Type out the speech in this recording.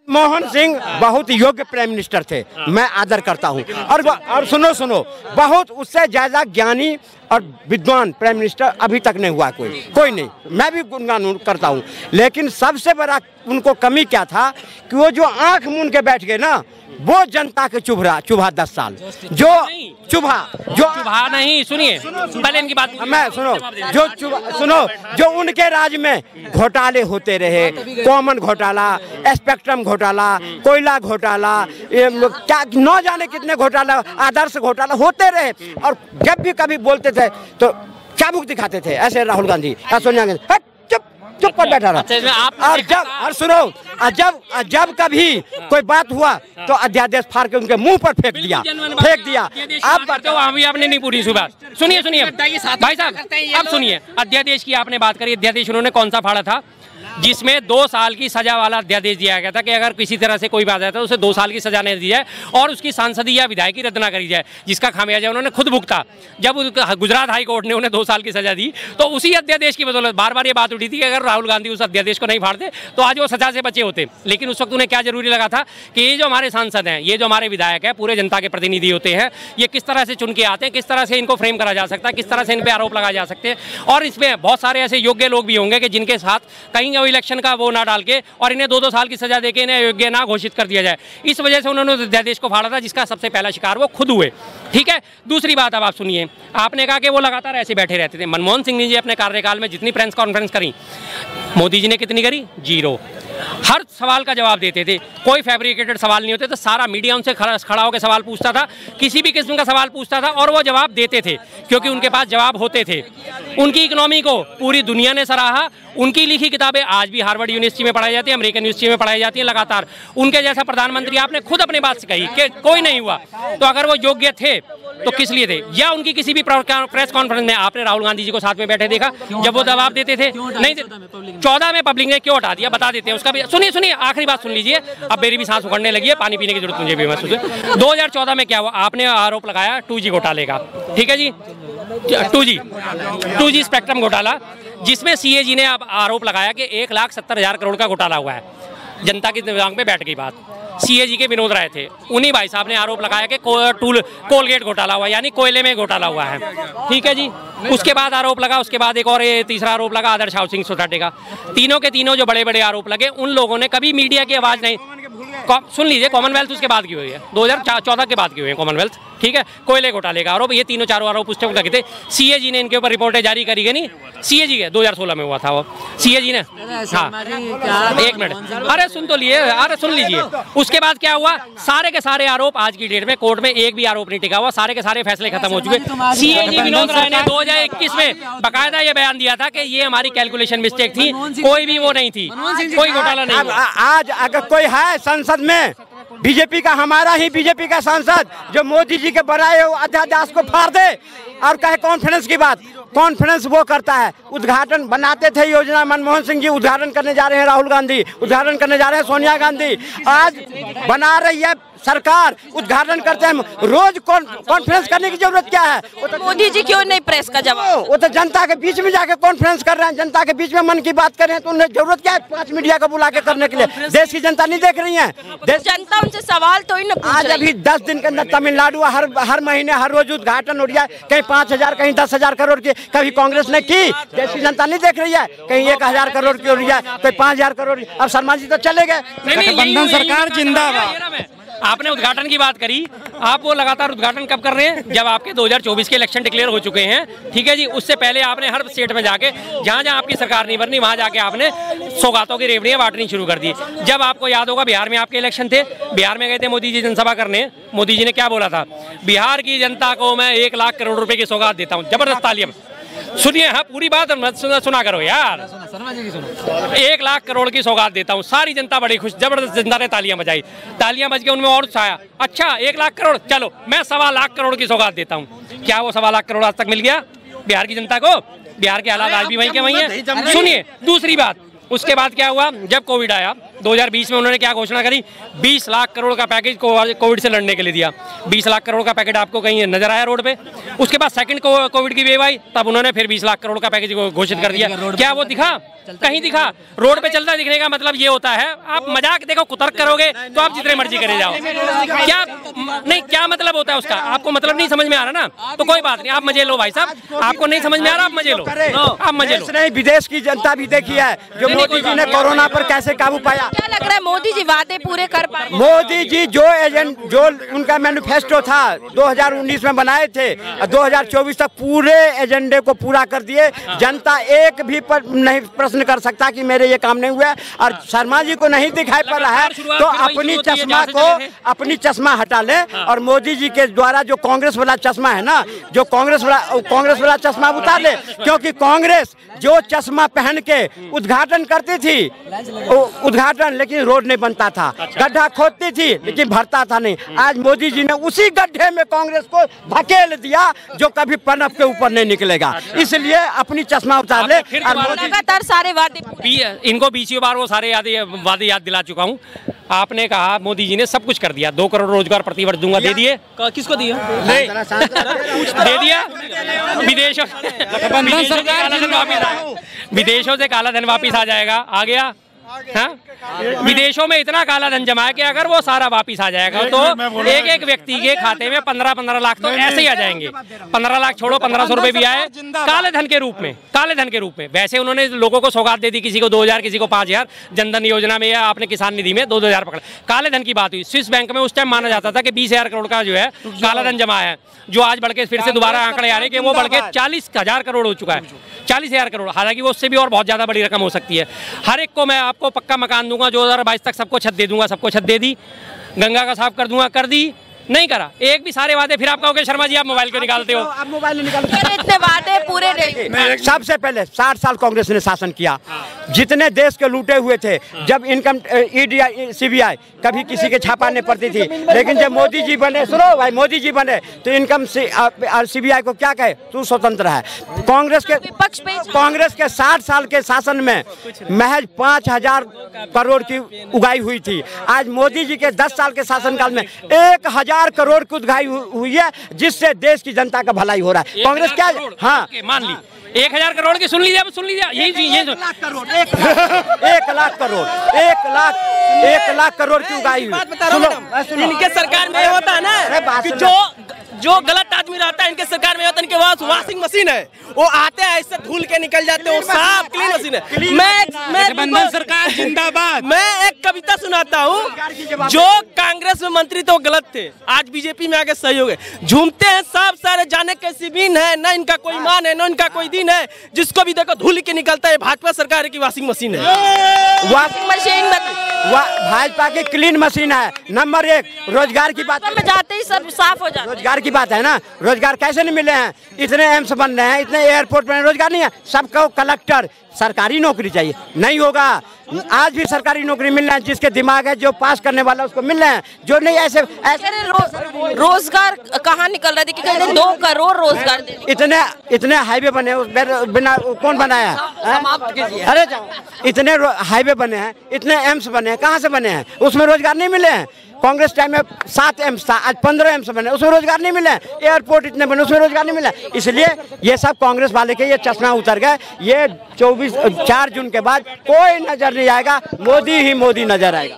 मनमोहन सिंह बहुत योग्य prime minister थे, मैं आदर करता हूं। और सुनो, बहुत उससे ज्यादा ज्ञानी और विद्वान प्राइम मिनिस्टर अभी तक नहीं हुआ कोई नहीं। मैं भी गुणगान करता हूं, लेकिन सबसे बड़ा उनको कमी क्या था कि वो जो आंख मूंद के बैठ गए ना, वो जनता के चुभा 10 साल जो चुभा नहीं। सुनिए पहले इनकी बात मैं सुनो जो उनके राज में घोटाले होते रहे, कॉमन घोटाला, स्पेक्ट्रम घोटाला, कोयला घोटाला, क्या न जाने कितने घोटाला, आदर्श घोटाला होते रहे। और जब भी कभी बोलते थे तो चाबुक दिखाते थे, ऐसे राहुल गांधी या सोनिया गांधी चुप कर बैठा रहा। और सुनो, जब कभी कोई बात हुआ तो अध्यादेश फाड़ के उनके मुंह पर फेंक दिया। आप बताओ, अभी आपने नहीं पूरी बात सुनिए भाई साहब, अब सुनिए। अध्यादेश की आपने बात करी, अध्यादेश उन्होंने कौन सा फाड़ा था? जिसमें 2 साल की सजा वाला अध्यादेश दिया गया था कि अगर किसी तरह से कोई बात आता है तो उसे 2 साल की सजा नहीं दी जाए और उसकी सांसदीय या विधायकी रद्द ना करी जाए, जिसका खामियाजा उन्होंने खुद भुगता। जब गुजरात हाई कोर्ट ने उन्हें 2 साल की सजा दी तो उसी अध्यादेश की बदौलत बार बार ये बात उठी थी कि अगर राहुल गांधी उस अध्यादेश को नहीं फाड़ते तो आज वो सजा से बचे होते। लेकिन उस वक्त उन्हें क्या जरूरी लगा था कि ये जो हमारे सांसद हैं, ये जो हमारे विधायक हैं, पूरे जनता के प्रतिनिधि होते हैं, ये किस तरह से चुन के आते हैं, किस तरह से इनको फ्रेम करा जा सकता है, किस तरह से इन पर आरोप लगाए जा सकते हैं। और इसमें बहुत सारे ऐसे योग्य लोग भी होंगे कि जिनके साथ कहीं वो इलेक्शन का वो डाल के और इन्हें 2-2 साल की सजा देके इन्हें योग्य ना घोषित कर दिया जाए। इस वजह से उन्होंने अध्यादेश को फाड़ा था, जिसका सबसे पहला शिकार वो खुद हुए। ठीक है, दूसरी बात अब आप सुनिए। आपने कहा कि वो लगातार ऐसे बैठे रहते थे। मनमोहन सिंह जी अपने कार्यकाल में जितनी प्रेस कॉन्फ्रेंस करी, मोदी जी ने कितनी करी? 0। हर सवाल का जवाब देते थे, कोई फैब्रिकेटेड सवाल नहीं होते थे। सारा मीडिया उनसे खड़ा होकर सवाल पूछता था, किसी भी किस्म का सवाल पूछता था और वो जवाब देते थे, क्योंकि उनके पास जवाब होते थे। उनकी इकोनॉमी को पूरी दुनिया ने सराहा। उनकी लिखी किताबें आज भी हार्वर्ड यूनिवर्सिटी में पढ़ाई जाती है, अमेरिकन यूनिवर्सिटी में पढ़ाई जाती है लगातार। उनके जैसा प्रधानमंत्री आपने खुद अपने बात से कही कि कोई नहीं हुआ, तो अगर वो योग्य थे तो किस लिए थे? या उनकी किसी भी प्रेस कॉन्फ्रेंस में आपने राहुल गांधी जी को साथ में बैठे देखा जब वो जवाब देते थे? नहीं। 14 में पब्लिक ने क्यों हटा दिया, बता देते हैं उसका भी। सुनिए आखिरी बात सुन लीजिए, अब मेरी भी सांस उखड़ने लगी है, पानी पीने की जरूरत मुझे भी महसूस है। 2014 में क्या हुआ? आपने आरोप लगाया 2G घोटाले का, ठीक है जी, 2G स्पेक्ट्रम घोटाला, जिसमें CAG ने अब आरोप लगाया कि 1,70,000 करोड़ का घोटाला हुआ है। जनता की दिमाग में बैठ गई बात। CAG के विनोद राय थे, उन्हीं भाई साहब ने आरोप लगाया कि कोलगेट घोटाला हुआ, यानी कोयले में घोटाला हुआ है। ठीक है जी, उसके बाद आरोप लगा, उसके बाद एक और तीसरा आरोप लगा आदर्श हाउसिंग सोसाइटी का। तीनों के तीनों जो बड़े बड़े आरोप लगे, उन लोगों ने कभी मीडिया की आवाज़ नहीं सुन लीजिए। कॉमनवेल्थ उसके बाद की हुई है, 2014 के बाद की हुई है कॉमनवेल्थ। ठीक है, कोयले घोटाले का आरोप, ये तीनों चारों आरोप उस वक्त लगे थे। CAG ने इनके ऊपर रिपोर्टें जारी करी गई, नहीं CAG के 2016 में हुआ था वो, CAG ने। हाँ, एक मिनट, अरे सुन तो लिए, अरे सुन लीजिए। उसके बाद क्या हुआ? सारे के सारे आरोप आज की डेट में कोर्ट में एक भी आरोप नहीं टिका हुआ, सारे के सारे फैसले खत्म हो चुके। CAG विनोद राय ने 2021 में बाकायदा ये बयान दिया था कि ये हमारी कैलकुलेशन मिस्टेक थी, कोई भी वो नहीं थी, कोई घोटाला नहीं। आज अगर कोई है संसद में बीजेपी का, हमारा ही बीजेपी का सांसद, जो मोदी जी के बनाए अध्यादेश को फाड़ दे और कहे कॉन्फ्रेंस की बात, कॉन्फ्रेंस वो करता है। उद्घाटन बनाते थे योजना, मनमोहन सिंह जी उद्घाटन करने जा रहे हैं, राहुल गांधी उद्घाटन करने जा रहे हैं, सोनिया गांधी आज बना रही है सरकार, उद्घाटन करते हैं। रोज कॉन्फ्रेंस करने की जरूरत क्या है? तो मोदी जी क्यों नहीं प्रेस का जवाब? वो तो जनता के बीच में जाके कॉन्फ्रेंस कर रहे हैं, जनता के बीच में मन की बात कर रहे हैं, तो उन्हें जरूरत क्या है 5 मीडिया को बुला के करने के लिए? देश की जनता नहीं देख रही है? जनता उनसे सवाल तो ही न आज अभी 10 दिन के अंदर तमिलनाडु हर महीने हर रोज उद्घाटन हो रहा है, कहीं 5,000 कहीं 10,000 करोड़ की, कभी कांग्रेस ने की। देश की जनता नहीं देख रही है, कहीं 1,000 करोड़ की हो रही है, कोई 5,000 करोड़। अब शर्मा जी तो चले गए, गठबंधन सरकार जिंदाबाद। आपने उद्घाटन की बात करी, आप वो लगातार उद्घाटन कब कर रहे हैं? जब आपके 2024 के इलेक्शन डिक्लेयर हो चुके हैं। ठीक है जी, उससे पहले आपने हर स्टेट में जाके, जहां जहां आपकी सरकार नहीं बननी, वहां जाके आपने सौगातों की रेवड़ियां बांटनी शुरू कर दी। जब आपको याद होगा बिहार में आपके इलेक्शन थे, बिहार में गए थे मोदी जी जनसभा करने, मोदी जी ने क्या बोला था? बिहार की जनता को मैं 1 लाख करोड़ रुपए की सौगात देता हूँ। जबरदस्त तालियां सुनिए, हाँ पूरी बात सुना करो यार। 1 लाख करोड़ की सौगात देता हूँ, सारी जनता बड़ी खुश, जबरदस्त जनता ने तालियां बजाई, तालियां बज के उनमें और छाया। अच्छा 1 लाख करोड़, चलो मैं 1.25 लाख करोड़ की सौगात देता हूँ। क्या वो 1.25 लाख करोड़ आज तक मिल गया बिहार की जनता को? बिहार के हालात आज भी वहीं के वहीं है। सुनिए दूसरी बात, उसके बाद क्या हुआ, जब कोविड आया 2020 में, उन्होंने क्या घोषणा करी, 20 लाख करोड़ का पैकेज कोविड से लड़ने के लिए दिया। 20 लाख करोड़ का पैकेज आपको कहीं नजर आया रोड पे? उसके बाद सेकंड कोविड की वेव आई, तब उन्होंने फिर 20 लाख करोड़ का पैकेज घोषित कर दिया। क्या वो दिखा? कहीं दिखा? रोड पे चलता दिखने का मतलब ये होता है, आप मजाक देखो, कुतर्क करोगे तो आप जितने मर्जी करे जाओ। क्या नहीं, क्या मतलब होता है उसका? आपको मतलब नहीं समझ में आ रहा ना, तो कोई बात नहीं, आप मजे लो भाई साहब। आपको नहीं समझ में आ रहा, आप मजे लो, आप मजे लो। नहीं, विदेश की जनता भी देखी है जो मोदी जी ने कोरोना पर कैसे काबू पाया। क्या लग रहा है मोदी जी वादे पूरे कर पा रहे? मोदी जी जो उनका मैनिफेस्टो था 2019 में बनाए थे, 2024 तक पूरे एजेंडे को पूरा कर दिए। जनता एक भी पर नहीं प्रश्न कर सकता कि मेरे ये काम नहीं हुआ। और शर्मा जी को नहीं दिखाई पड़ रहा है तो अपनी चश्मा हटा ले और मोदी जी के द्वारा जो कांग्रेस वाला चश्मा है ना, जो कांग्रेस वाला चश्मा उतार ले। क्योंकि कांग्रेस जो चश्मा पहन के उद्घाटन करती थी, उद्घाटन, लेकिन रोड नहीं बनता था, गड्ढा खोदती थी लेकिन भरता था नहीं। आज मोदी जी ने उसी गड्ढे में कांग्रेस को धकेल दिया जो कभी पनप के ऊपर नहीं निकलेगा। इसलिए अपनी चश्मा उतार ले। लगातार सारे वादे, इनको 20 बार वो सारे वादे याद दिला चुका हूँ। आपने कहा मोदी जी ने सब कुछ कर दिया, 2 करोड़ रोजगार प्रति वर्ष दूंगा, दे दिए? किसको दिया? दे दिया। विदेशों से काला धन वापिस आ जाएगा, आ गया। हाँ? विदेशों में इतना काला धन जमा है कि अगर वो सारा वापिस आ जाएगा तो एक एक व्यक्ति के खाते में 15-15 लाख तो ऐसे ही आ जाएंगे। 15 लाख छोड़ो, 1500 रुपए भी आए काले धन के रूप में, काले धन के रूप में। वैसे उन्होंने लोगों को सौगात दे दी, किसी को 2000, किसी को 5000, जनधन योजना में या आपने किसान निधि में 2-2000 पकड़ा। काले धन की बात हुई। स्विस बैंक में उस टाइम माना जाता था कि 20,000 करोड़ का जो है काला धन जमा है, जो आज बढ़ के फिर से दोबारा आंकड़े आ रहे हैं कि वो बढ़ के 40,000 करोड़ हो चुका है। 40,000 करोड़, हालांकि वो उससे भी और बहुत ज्यादा बड़ी रकम हो सकती है। हर एक को मैं आपको पक्का मकान दूंगा, 2022 तक सबको छत दे दूंगा, सबको छत दे दी। गंगा का साफ कर दूंगा, कर दी, नहीं करा एक भी। सारे वादे फिर आप कहोगे शर्मा जी आप मोबाइल क्यों निकालते हो? आप मोबाइल निकालते हो, इतने वादे पूरे रहे। सबसे पहले 60 साल कांग्रेस ने शासन किया, जितने देश के लूटे हुए थे, जब इनकम ईडी सीबीआई कभी किसी के छापा नहीं पड़ती थी, लेकिन जब मोदी जी बने, सुनो भाई, मोदी जी बने तो इनकम सीबीआई को क्या कहे, तू स्वतंत्र है। कांग्रेस के 60 साल के शासन में महज 5,000 करोड़ की उगाई हुई थी। आज मोदी जी के 10 साल के शासनकाल में 1,000 करोड़ की उगाई हुई है, जिससे देश की जनता का भलाई हो रहा है। कांग्रेस क्या, हाँ मान ली 1,000 करोड़ की, सुन लीजिए, अब सुन लीजिए, यही 1 लाख करोड़, 1 लाख करोड़, 1 लाख करोड़ की उगाई हुई। इनके सरकार में होता है ना कि जो गलत आदमी रहता है इनके सरकार में होता है, इनके पास वॉशिंग मशीन है, वो आते हैं ऐसे धूल के निकल जाते हैं, साफ क्लीन मशीन है। मैं सरकार जिंदाबाद। मैं एक कविता सुनाता हूँ, जो कांग्रेस में मंत्री तो गलत थे, आज बीजेपी में आके सही हो गए। झूमते हैं सब सारे, जाने कैसी बीन है, न इनका कोई मान है, न इनका कोई दिन है, जिसको भी देखो धूल के निकलता है। भाजपा सरकार की वॉशिंग मशीन है, वॉशिंग मशीन भाजपा की क्लीन मशीन है। नंबर 1 रोजगार की बात में जाते ही सब साफ हो जाता है। रोजगार की बात है ना, रोजगार कैसे नहीं मिले हैं? इतने एम्स बन रहे हैं, इतने एयरपोर्ट बने, रोजगार नहीं है। सबको कलेक्टर सरकारी नौकरी चाहिए, नहीं होगा। आज भी सरकारी नौकरी मिल रहा है, जिसके दिमाग है, जो पास करने वाला उसको मिल रहे हैं, जो नहीं ऐसे रोजगार कहाँ निकल रहा है? देखिए 2 करोड़ रोजगार, इतने हाईवे बने, बिना कौन बनाया? अरे इतने हाईवे बने हैं, इतने एम्स बने हैं, कहाँ से बने हैं? उसमें रोजगार नहीं मिले हैं। कांग्रेस टाइम में 7 एम्स था, आज 15 एम्स बने, उसमें रोजगार नहीं मिले। एयरपोर्ट इतने बने, उसमें रोजगार नहीं मिला। इसलिए ये सब कांग्रेस वाले के ये चश्मा उतर गए। ये 4 जून के बाद कोई नजर नहीं आएगा, मोदी ही मोदी नजर आएगा।